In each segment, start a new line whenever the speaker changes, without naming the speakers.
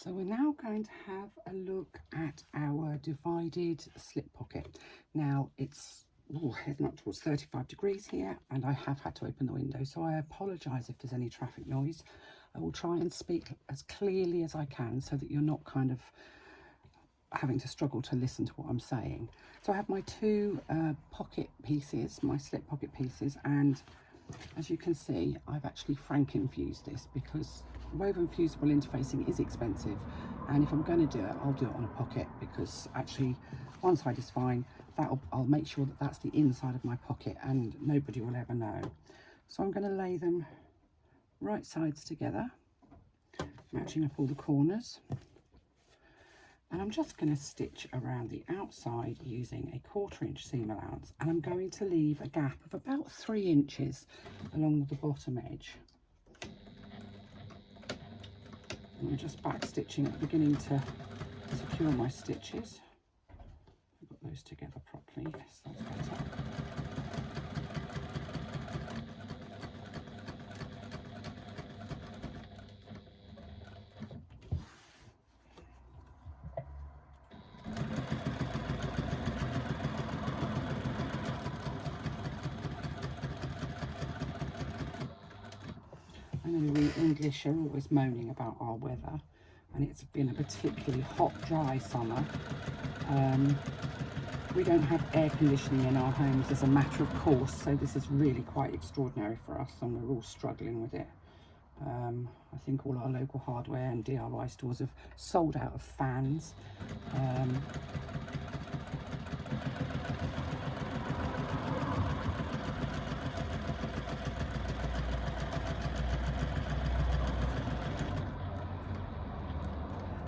So we're now going to have a look at our divided slip pocket. Now it's heading up towards 35 degrees here, and I have had to open the window, so I apologise if there's any traffic noise. I will try and speak as clearly as I can so that you're not kind of having to struggle to listen to what I'm saying. So I have my two pocket pieces, my slip pocket pieces, and as you can see, I've actually Franken-fused this because woven fusible interfacing is expensive, and if I'm going to do it, I'll do it on a pocket because actually one side is fine. I'll make sure that that's the inside of my pocket and nobody will ever know. So I'm going to lay them right sides together, matching up all the corners. And I'm just going to stitch around the outside using a 1/4 inch seam allowance, and I'm going to leave a gap of about 3 inches along the bottom edge. And I'm just back stitching at the beginning to secure my stitches. I've got those together properly. Yes, that's better. I know we English are always moaning about our weather, and it's been a particularly hot, dry summer. We don't have air conditioning in our homes as a matter of course, so this is really quite extraordinary for us, and we're all struggling with it. I think all our local hardware and DIY stores have sold out of fans.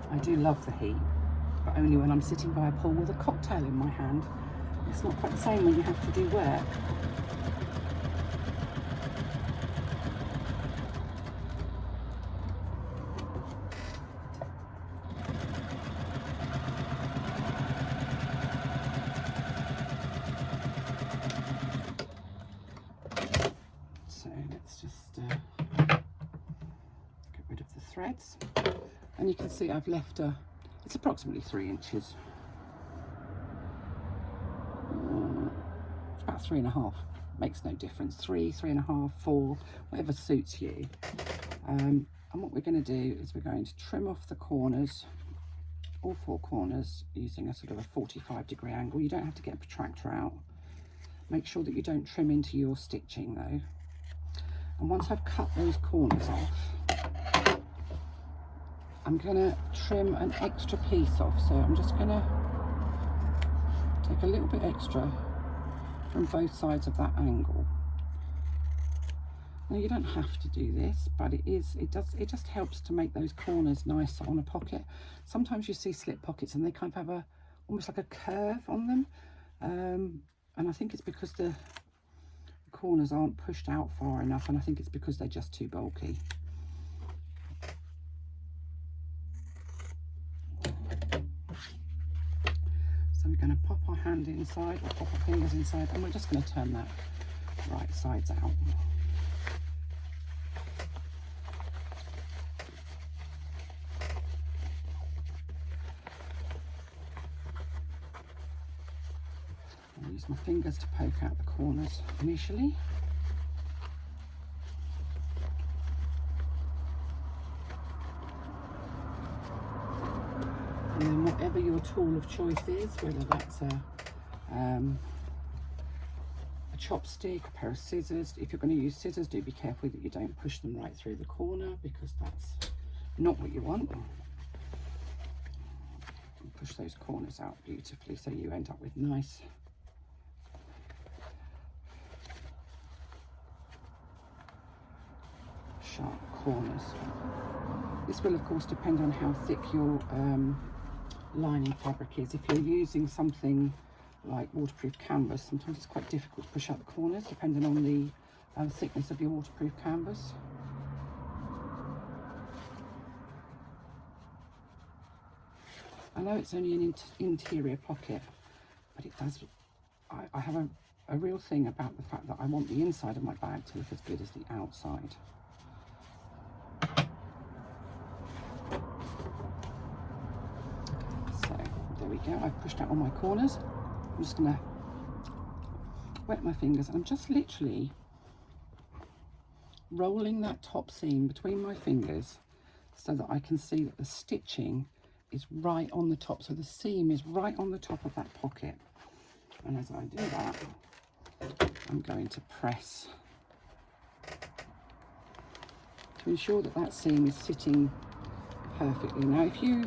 I do love the heat, but only when I'm sitting by a pool with a cocktail in my hand. It's not quite the same when you have to do work. So let's just get rid of the threads. And you can see I've left it's approximately 3 inches. It's about 3.5, makes no difference. 3, 3.5, 4, whatever suits you. And what we're going to do is we're going to trim off the corners, all 4 corners, using a sort of a 45-degree angle. You don't have to get a protractor out. Make sure that you don't trim into your stitching though. And once I've cut those corners off, I'm going to trim an extra piece off, so I'm just going to take a little bit extra from both sides of that angle. Now you don't have to do this, but it just helps to make those corners nice on a pocket. Sometimes you see slip pockets and they kind of have almost like a curve on them, and I think it's because the corners aren't pushed out far enough, and I think it's because they're just too bulky. So we're going to pop our hand inside, or pop our fingers inside, and we're just going to turn that right sides out. I'll use my fingers to poke out the corners initially. And then whatever your tool of choice is, whether that's a chopstick, a pair of scissors. If you're going to use scissors, do be careful that you don't push them right through the corner, because that's not what you want. And push those corners out beautifully so you end up with nice sharp corners. This will of course depend on how thick your lining fabric is. If you're using something like waterproof canvas, sometimes it's quite difficult to push out the corners depending on the thickness of your waterproof canvas. I know it's only an interior pocket, but it does. I have a real thing about the fact that I want the inside of my bag to look as good as the outside. There we go, I've pushed out all my corners. I'm just going to wet my fingers, and I'm just literally rolling that top seam between my fingers so that I can see that the stitching is right on the top, so the seam is right on the top of that pocket. And as I do that, I'm going to press to ensure that that seam is sitting perfectly. Now if you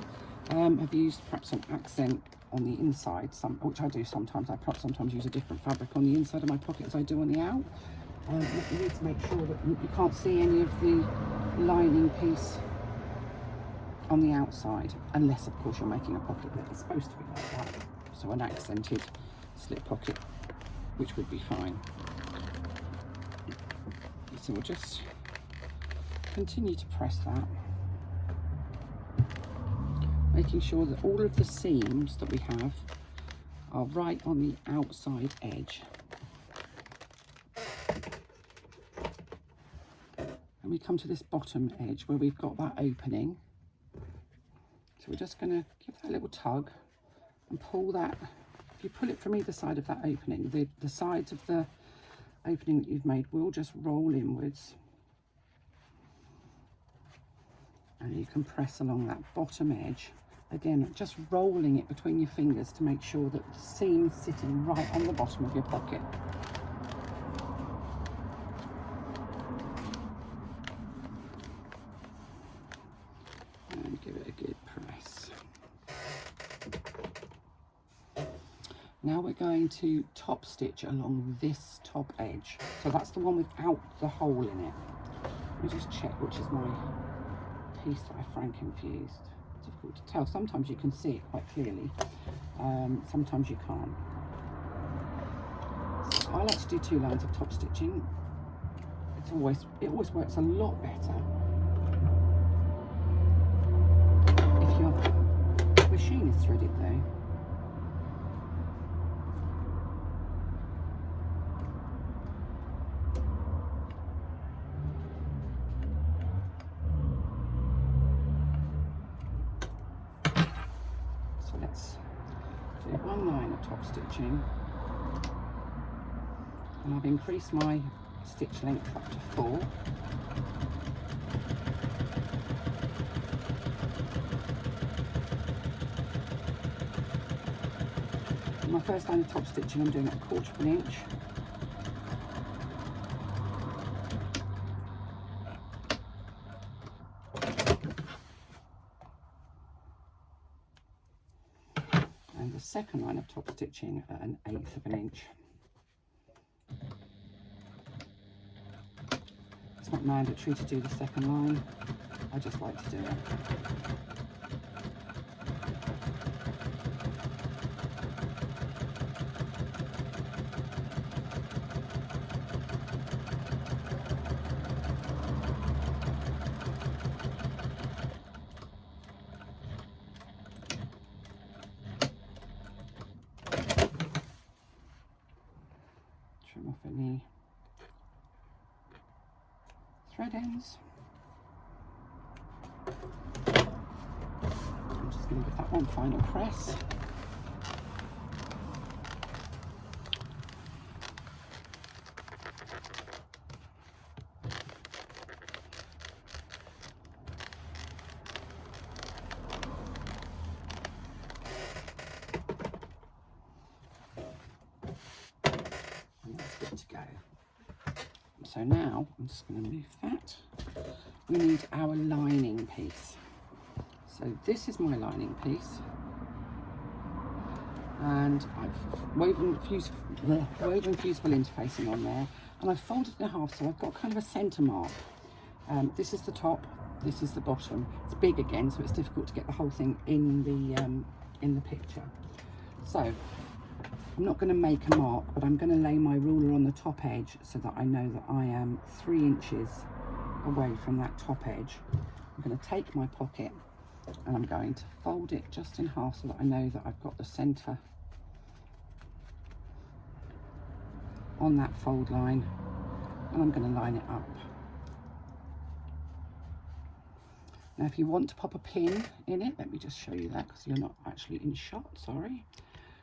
have used perhaps some accent on the inside, which I do sometimes, I sometimes use a different fabric on the inside of my pocket as I do on the out. You need to make sure that you can't see any of the lining piece on the outside, unless of course you're making a pocket that is supposed to be like that, so an accented slip pocket, which would be fine. So we'll just continue to press that, making sure that all of the seams that we have are right on the outside edge. And we come to this bottom edge where we've got that opening. So we're just going to give that a little tug and pull that. If you pull it from either side of that opening, the sides of the opening that you've made will just roll inwards. And you can press along that bottom edge. Again, just rolling it between your fingers to make sure that the seam's sitting right on the bottom of your pocket. And give it a good press. Now we're going to top stitch along this top edge. So that's the one without the hole in it. Let me just check which is my piece that I frank-infused. It's difficult to tell. Sometimes you can see it quite clearly. Sometimes you can't. So I like to do 2 lines of top stitching. It always works a lot better if your machine is threaded though. So let's do 1 line of top stitching, and I've increased my stitch length up to 4. In my first line of top stitching, I'm doing it 1/4 of an inch. And the second line of top stitching at 1/8 of an inch. It's not mandatory to do the second line, I just like to do it. Trim off any thread ends. I'm just going to give that one final press. And that's good to go. So now I'm just going to move that. We need our lining piece. So this is my lining piece, and I've woven fusible interfacing on there, and I've folded it in half, so I've got kind of a centre mark. This is the top, this is the bottom. It's big again, so it's difficult to get the whole thing in the picture. So I'm not going to make a mark, but I'm going to lay my ruler on the top edge so that I know that I am 3 inches away from that top edge. I'm going to take my pocket and I'm going to fold it just in half so that I know that I've got the centre on that fold line, and I'm going to line it up. Now if you want to pop a pin in it, let me just show you that because you're not actually in shot, sorry.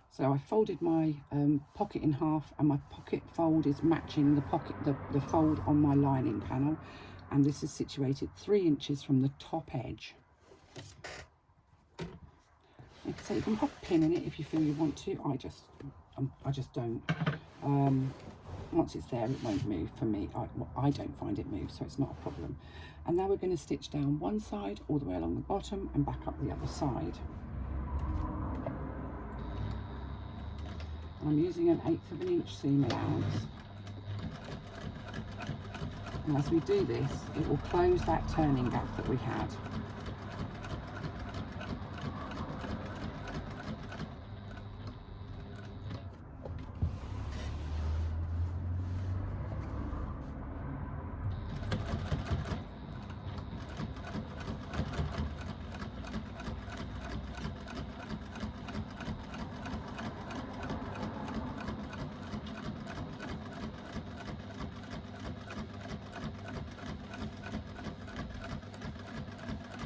So I folded my pocket in half, and my pocket fold is matching the fold on my lining panel, and this is situated 3 inches from the top edge. Like I say, you can pop a pin in it if you feel you want to. I just don't. Once it's there, it won't move for me. I don't find it moves, so it's not a problem. And now we're going to stitch down one side all the way along the bottom and back up the other side. I'm using an 1/8 of an inch seam allowance. And as we do this, it will close that turning gap that we had.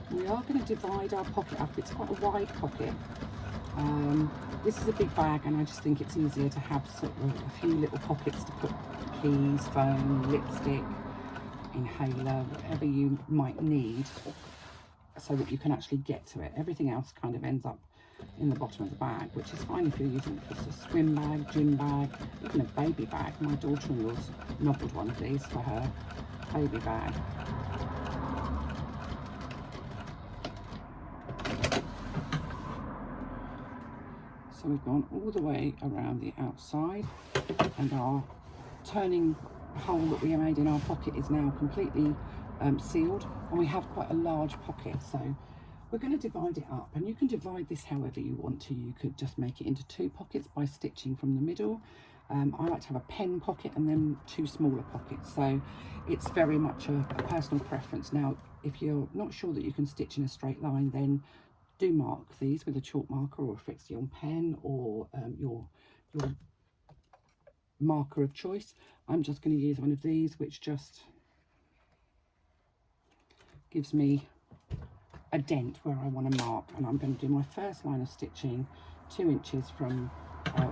We are going to divide our pocket up. It's quite a wide pocket. This is a big bag, and I just think it's easier to have sort of a few little pockets to put keys, phone, lipstick, inhaler, whatever you might need, so that you can actually get to it. Everything else kind of ends up in the bottom of the bag, which is fine if you're using it for a swim bag, gym bag, even a baby bag. My daughter-in-law's nobbled one of these for her baby bag. So we've gone all the way around the outside, and our turning hole that we made in our pocket is now completely sealed, and we have quite a large pocket. So we're going to divide it up, and you can divide this however you want to. You could just make it into 2 pockets by stitching from the middle. I like to have a pen pocket and then 2 smaller pockets, so it's very much a personal preference. Now if you're not sure that you can stitch in a straight line, then do mark these with a chalk marker or a Frixion pen, or your marker of choice. I'm just going to use one of these, which just gives me a dent where I want to mark, and I'm going to do my first line of stitching 2 inches from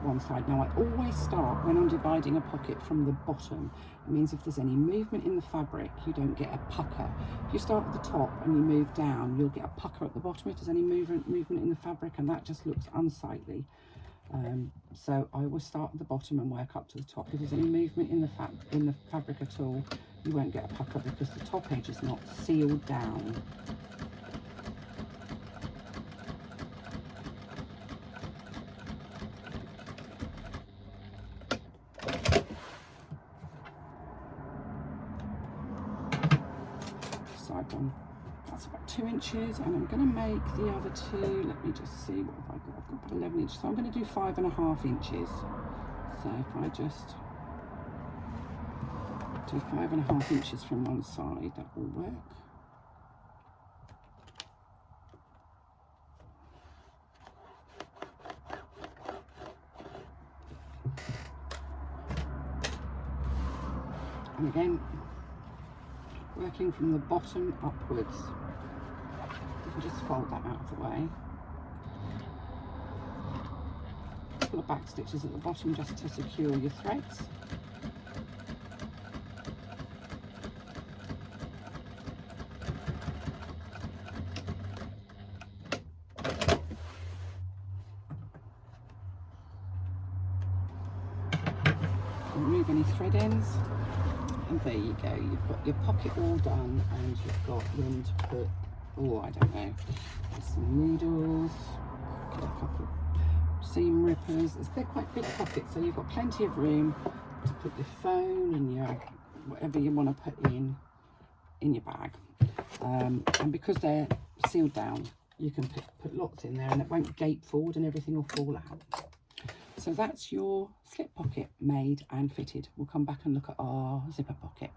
one side. Now I always start, when I'm dividing a pocket, from the bottom. It means if there's any movement in the fabric, you don't get a pucker. If you start at the top and you move down, you'll get a pucker at the bottom if there's any movement in the fabric, and that just looks unsightly. So I always start at the bottom and work up to the top. If there's any movement in the fabric at all, you won't get a pucker because the top edge is not sealed down. Side one, that's about 2 inches, and I'm going to make the other 2. Let me just see, what have I got? I've got about 11 inches, so I'm going to do 5.5 inches. So if I just do 5.5 inches from one side, that will work. And again, working from the bottom upwards, you can just fold that out of the way. A couple of back stitches at the bottom just to secure your threads. Remove any thread ends. And there you go, you've got your pocket all done, and you've got room to put, oh, I don't know, some needles, a couple of seam rippers. They're quite big pockets, so you've got plenty of room to put your phone and your whatever you want to put in your bag. And because they're sealed down, you can put lots in there, and it won't gape forward and everything will fall out. So that's your slip pocket made and fitted. We'll come back and look at our zipper pocket.